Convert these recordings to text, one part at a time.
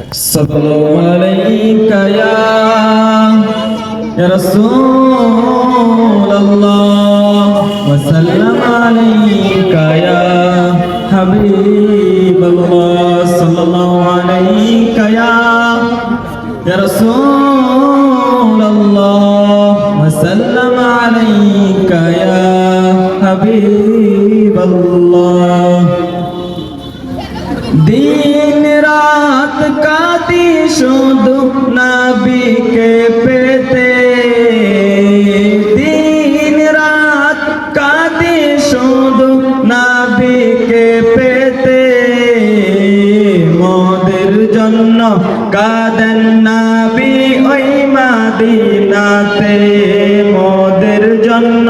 Sallallahu alayka ya Rasulullah wa sallam alayka ya Habibullah sallallahu alayka ya Rasulullah wa sallam alayka ya Habibullah दिन रात काती शुद्ध नबी के पेते दिन रात काती शुद्ध नबी के पेते मोদের জন্য কাঁদেন নবী ওই মদিনাতে মোদের জন্য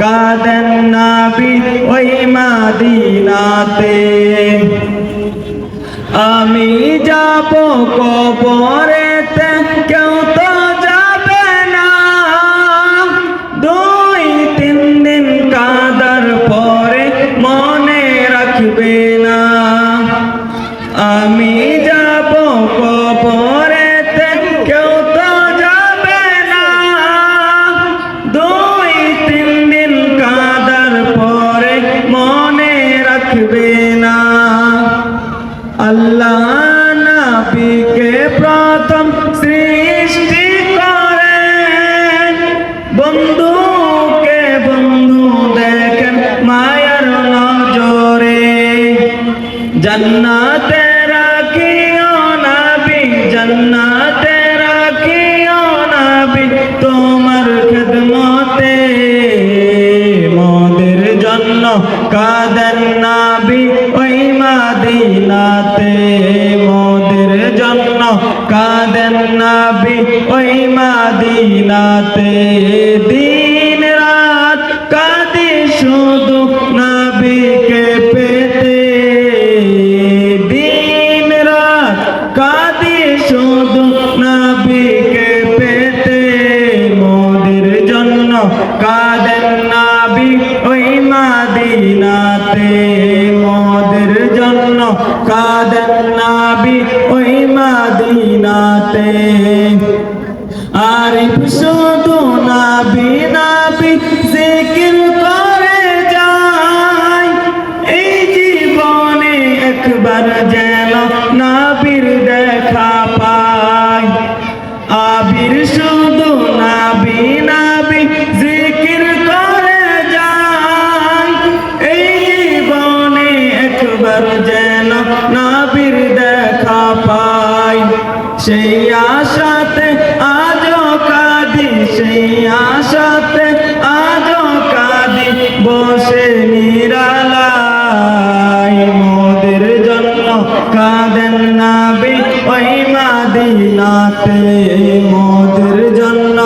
কাঁদেন নবী ওই মদিনাতে আমি যাব কবরেতে কেউ তো যাবে না দুই তিন দিন কাঁদার পরে মনে রাখবে না আমি যাব কবরেতে কেউ তো যাবে না দুই তিন দিন কাঁদার পরে মনে রাখবে না আল্লাহ নবীকে প্রথম সৃষ্টি করেন বন্ধুকে বন্ধু দেখেন মায়ার নজরে জান্নাতে রাখিও নবী জান্নাতে রাখিও নবী তোমার খিদমতে মোদের জন্য কাঁদেন নবী ওই মদিনাতে মোদের জন্য কাঁদেন নবী ওই মদিনাতে দিন রাত কাঁদি শুধু নবীকে পেতে দিন রাত কাঁদি শুধু নবীকে পেতে মোদের জন্য কাঁদেন নবী ওই মদিনাতে মোদের জন্য কাঁদেন নবী ওই মদিনাতে আরিফ শুধু নবী নবী জিকির করে যায় এই জীবনে একবার যেন নবীর দেখা পায় আবির শুধু নবী নবী জিকির করে যায় এই জীবনে একবার যেন নবীর দেখা পায় সেই আশাতে আজও কাঁদি সেই আশাতে আজও কাঁদি বসে নিরালায় মোদের জন্য কাঁদেন নবী ওই মদিনাতে মোদের জন্য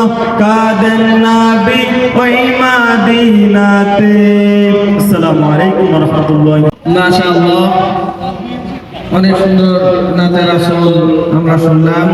কাঁদেন নবী ওই মদিনাতে আসসালামু আলাইকুম ওয়া রাহমাতুল্লাহ মাশাআল্লাহ অনেক সুন্দর নাতে রাসূল আমরা শুনলাম।